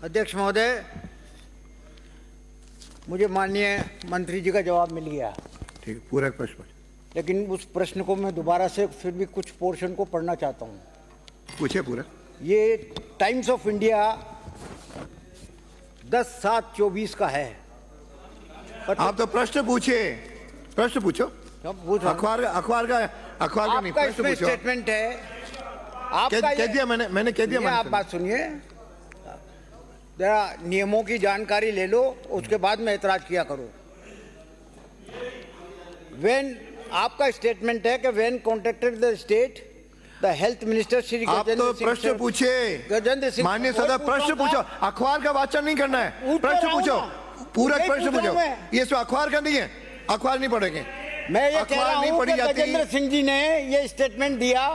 अध्यक्ष महोदय, मुझे माननीय मंत्री जी का जवाब मिल गया। ठीक है, पूरा प्रश्न, लेकिन उस प्रश्न को मैं दोबारा से फिर भी कुछ पोर्शन को पढ़ना चाहता हूँ। पूछे पूरा। ये टाइम्स ऑफ इंडिया 10/7/24 का है। आप तो प्रश्न पूछे, प्रश्न पूछो। अखबार का नहीं, प्रश्न पूछो। स्टेटमेंट है आपका। कह दिया मैंने कह दिया। आप बात सुनिए, जरा नियमों की जानकारी ले लो, उसके बाद में ऐतराज किया करो। आपका स्टेटमेंट है कि when contacted the state the health minister Shri आप तो प्रश्न पूछे, गजेंद्र सिंह माननीय सदस्य, प्रश्न पूछो। अखबार का वाचन नहीं करना है, प्रश्न पूछो, पूरा प्रश्न पूछो। ये सब अखबार का नहीं है, अखबार नहीं पढ़ेंगे। मैं ये कह रहा हूं कि गजेंद्र सिंह जी ने ये स्टेटमेंट दिया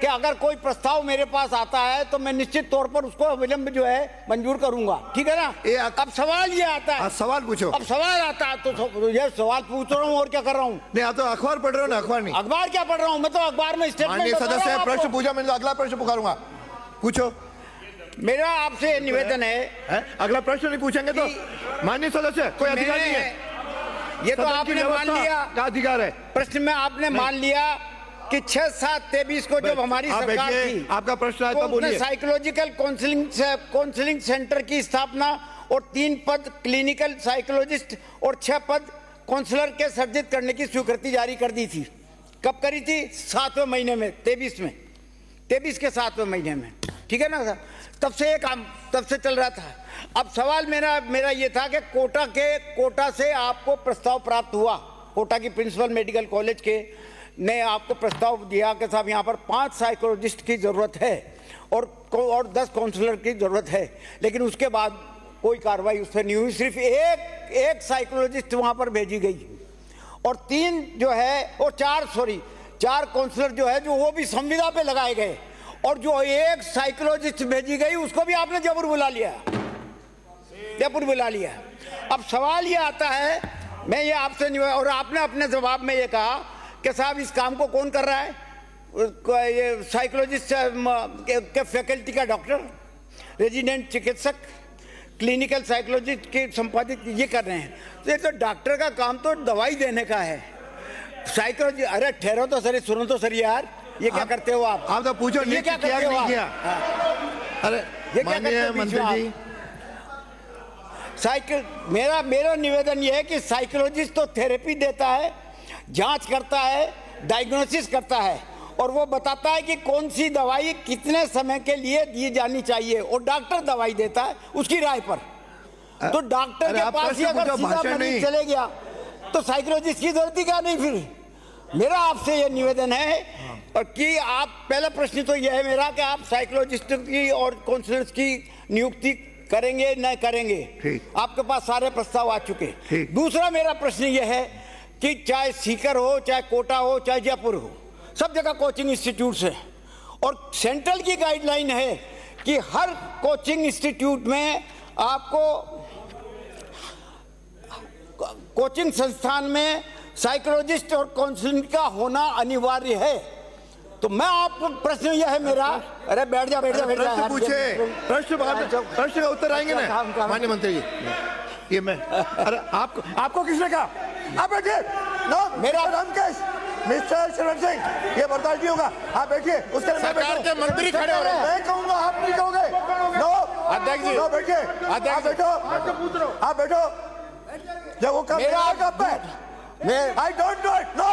कि अगर कोई प्रस्ताव मेरे पास आता है तो मैं निश्चित तौर पर उसको अविलंब जो है मंजूर करूंगा। ठीक है ना। अब सवाल ये आता है, सवाल पूछो। अब सवाल आता है तो ये सवाल पूछ रहा हूँ और क्या कर रहा हूँ। नहीं, आप तो अखबार पढ़ रहे हो ना। अखबार नहीं, अखबार क्या पढ़ रहा हूँ मैं, तो अखबार में स्टेटमेंट। सदस्य प्रश्न पूछा, मैंने अगला प्रश्न पुकारूंगा, पूछो। मेरा आपसे निवेदन है, अगला प्रश्न नहीं पूछेंगे तो माननीय सदस्य कोई अधिकार नहीं है। ये तो आपने मान लिया का अधिकार है। प्रश्न में आपने मान लिया कि 6/7/23 को जब हमारी सरकार थी, आपका प्रश्न है तो बोलिए। साइकोलॉजिकल काउंसलिंग सेंटर की स्थापना और 3 पद क्लिनिकल साइकोलॉजिस्ट और 6 पद काउंसलर के सृजित करने की स्वीकृति जारी कर दी थी। कब करी थी? 7वें महीने में, 23 के 7वें महीने में। ठीक है ना सर। तब से काम तब से चल रहा था। अब सवाल मेरा ये था कि कोटा से आपको प्रस्ताव प्राप्त हुआ, कोटा की प्रिंसिपल मेडिकल कॉलेज के ने आपको प्रस्ताव दिया कि साहब यहाँ पर 5 साइकोलॉजिस्ट की ज़रूरत है और 10 काउंसलर की ज़रूरत है, लेकिन उसके बाद कोई कार्रवाई उस पर नहीं हुई। सिर्फ एक साइकोलॉजिस्ट वहाँ पर भेजी गई और 3 जो है और 4 काउंसलर जो है जो वो भी संविदा पे लगाए गए, और जो एक साइकोलॉजिस्ट भेजी गई उसको भी आपने जबरन बुला लिया। अब सवाल ये आता है, मैं ये आपसे नहीं, और आपने अपने जवाब में ये कहा कि साहब इस काम को कौन कर रहा है, ये साइकोलॉजिस्ट के फैकल्टी का डॉक्टर, रेजिडेंट चिकित्सक, क्लिनिकल साइकोलॉजिस्ट के संपादित ये कर रहे हैं। तो ये तो डॉक्टर का काम तो दवाई देने का है। साइकोलॉजी, अरे ठहरो तो सर, सुनो तो सर यार, ये क्या करते हो आप? तो पूछो, ये क्या करते हो आप? अरे ये क्या करते हो मंत्री जी? मेरा निवेदन ये है कि साइकोलॉजिस्ट तो थेरेपी देता है, जांच करता है, डायग्नोसिस करता है, और वो बताता है कि कौन सी दवाई कितने समय के लिए दी जानी चाहिए, और डॉक्टर दवाई देता है उसकी राय पर। तो डॉक्टर के पास ही अगर सीधा मरीज चले गया तो साइकोलॉजिस्ट की जरूरत ही क्या नहीं फिर। मेरा आपसे ये निवेदन है कि आप, पहला प्रश्न तो यह है मेरा कि आप साइकोलॉजिस्ट की और काउंसलर्स की नियुक्ति करेंगे न करेंगे? आपके पास सारे प्रस्ताव आ चुके। दूसरा मेरा प्रश्न यह है कि चाहे सीकर हो, चाहे कोटा हो, चाहे जयपुर हो, सब जगह कोचिंग इंस्टीट्यूट्स है, और सेंट्रल की गाइडलाइन है कि हर कोचिंग इंस्टीट्यूट में आपको, कोचिंग संस्थान में साइकोलॉजिस्ट और काउंसलिंग का होना अनिवार्य है। तो मैं आपको प्रश्न यह है मेरा, अरे बैठ जा प्रश्न पूछे, प्रश्न का उत्तर आएंगे ना माननीय मंत्री जी। ये मैं, अरे आपको किसने कहा? आप बैठिए। नो, मेरा नाम क्या है? मिस्टर शरण सिंह, ये बर्दाश्त नहीं होगा। आप बैठिए। उसके लिए सरकार के मंत्री खड़े हो रहे हैं। मैं कहूँगा, आप नहीं कहोगे। नो अध्यक्ष जी, नो, बैठिए। आप बैठो। जब वो काम I don't know it. No,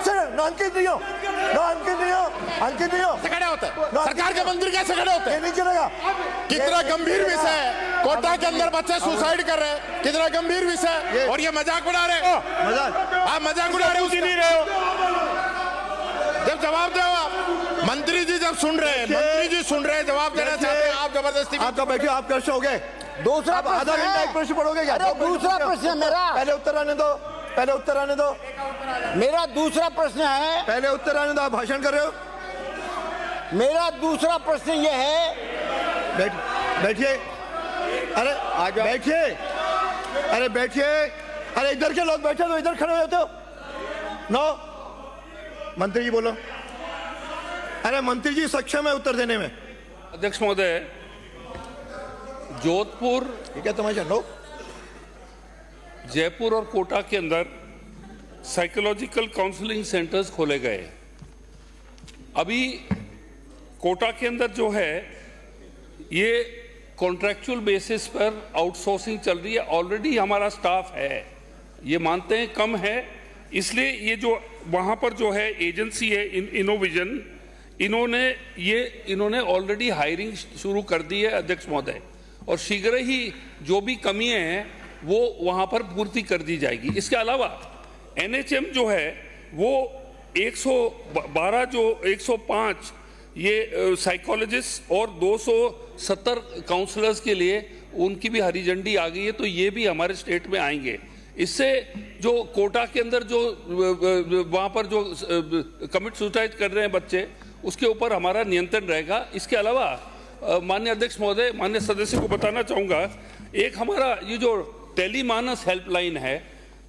sir, no, अंकित नहीं हो। खड़े होते हैं। सरकार के मंत्री कैसे खड़े होते हैं? ये नहीं चलेगा। कितना गंभीर विषय है, कोटा के अंदर बच्चे सुसाइड कर रहे हैं, कितना गंभीर विषय, और ये मजाक उड़ा रहे हैं। आप मजाक उड़ा रहे हो, नहीं रहे हो। जब जवाब दो आप, मंत्री जी जब सुन रहे हैं, जवाब देना चाहते हैं, आप जबरदस्ती। आप तो बैठे, आप कैसे हो गए? दूसरा आधा घंटा एक प्रश्न पढ़ोगे क्या? दूसरा प्रश्न मेरा, पहले उत्तर आने दो। मेरा दूसरा प्रश्न है, पहले उत्तर आने दो। आप भाषण कर रहे हो। मेरा दूसरा प्रश्न ये है, बैठिए। अरे बैठिए। अरे इधर के लोग बैठे तो इधर खड़े होते हो। नो, मंत्री जी बोलो। अरे मंत्री जी सक्षम है उत्तर देने में। अध्यक्ष महोदय, जोधपुर, ठीक है तुम्हारे नो, जयपुर और कोटा के अंदर साइकोलॉजिकल काउंसलिंग सेंटर्स खोले गए। अभी कोटा के अंदर जो है ये कॉन्ट्रैक्चुअल बेसिस पर आउटसोर्सिंग चल रही है। ऑलरेडी हमारा स्टाफ है, ये मानते हैं कम है, इसलिए ये जो वहाँ पर जो है एजेंसी है इनोविजन, इन्होंने ऑलरेडी हायरिंग शुरू कर दी है अध्यक्ष महोदय, और शीघ्र ही जो भी कमियां हैं वो वहाँ पर पूर्ति कर दी जाएगी। इसके अलावा एनएचएम जो है वो 105 ये साइकोलॉजिस्ट और 270 काउंसलर्स के लिए उनकी भी हरी झंडी आ गई है, तो ये भी हमारे स्टेट में आएंगे। इससे जो कोटा के अंदर जो वहाँ पर जो कमिट सुसाइड कर रहे हैं बच्चे, उसके ऊपर हमारा नियंत्रण रहेगा। इसके अलावा माननीय अध्यक्ष महोदय, माननीय सदस्य को बताना चाहूँगा, एक हमारा ये जो टेलीमानस हेल्पलाइन है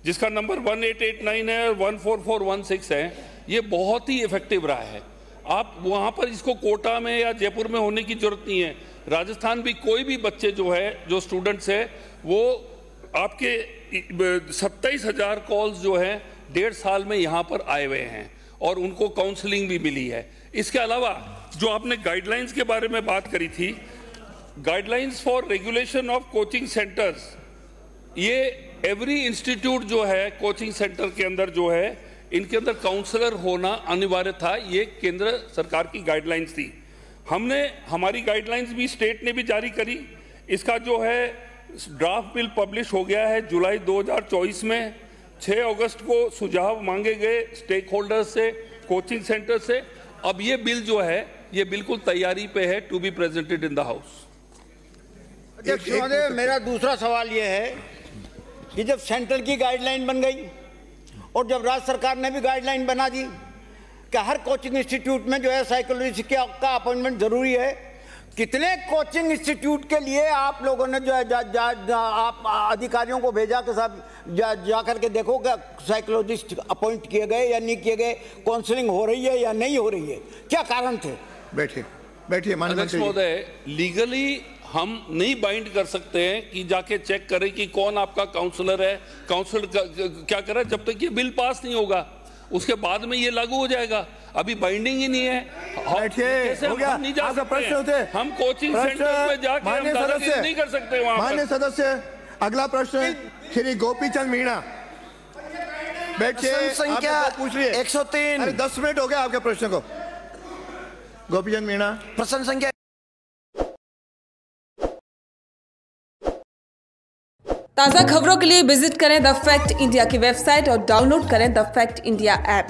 जिसका नंबर 1889 है और 14416 है, ये बहुत ही इफेक्टिव रहा है। आप वहाँ पर इसको कोटा में या जयपुर में होने की जरूरत नहीं है, राजस्थान भी कोई भी बच्चे जो है, जो स्टूडेंट्स है, वो आपके 27,000 कॉल्स जो है 1.5 साल में यहाँ पर आए हुए हैं और उनको काउंसलिंग भी मिली है। इसके अलावा जो आपने गाइडलाइंस के बारे में बात करी थी, guidelines for regulation of coaching centres, ये एवरी इंस्टीट्यूट जो है कोचिंग सेंटर के अंदर जो है इनके अंदर काउंसलर होना अनिवार्य था। ये केंद्र सरकार की गाइडलाइंस थी। हमने हमारी गाइडलाइंस भी स्टेट ने भी जारी करी। इसका जो है ड्राफ्ट बिल पब्लिश हो गया है जुलाई 2024 में। 6 अगस्त को सुझाव मांगे गए स्टेक होल्डर्स से, कोचिंग सेंटर से। अब ये बिल जो है ये बिल्कुल तैयारी पे है to be presented in the house. अध्यक्ष महोदय, मेरा दूसरा सवाल ये है कि जब सेंट्रल की गाइडलाइन बन गई और जब राज्य सरकार ने भी गाइडलाइन बना दी कि हर कोचिंग इंस्टीट्यूट में जो है साइकोलॉजिस्ट का अपॉइंटमेंट जरूरी है, कितने कोचिंग इंस्टीट्यूट के लिए आप लोगों ने जो है आप अधिकारियों को भेजा कि साहब जा करके देखो कि साइकोलॉजिस्ट अपॉइंट किए गए या नहीं किए गए, काउंसलिंग हो रही है या नहीं हो रही है, क्या कारण थे? बैठिए माननीय मंत्री महोदय, लीगली हम नहीं बाइंड कर सकते हैं कि जाके चेक करें कि कौन आपका काउंसलर है, काउंसलर क्या कर रहा है। जब तक ये बिल पास नहीं होगा उसके बाद में ये लागू हो जाएगा। अभी बाइंडिंग ही नहीं है। हम नहीं जा सकते, हम कोचिंग सेंटर में जाके हम दादागिरी नहीं कर सकते वहां। माननीय सदस्य, अगला प्रश्न श्री गोपीचंद मीणा। बैठिए, संख्या पूछ रही है 103। अरे 10 मिनट हो गया आपके प्रश्न को। गोपीचंद मीणा, प्रश्न संख्या। ताज़ा खबरों के लिए विजिट करें द फैक्ट इंडिया की वेबसाइट और डाउनलोड करें द फैक्ट इंडिया ऐप।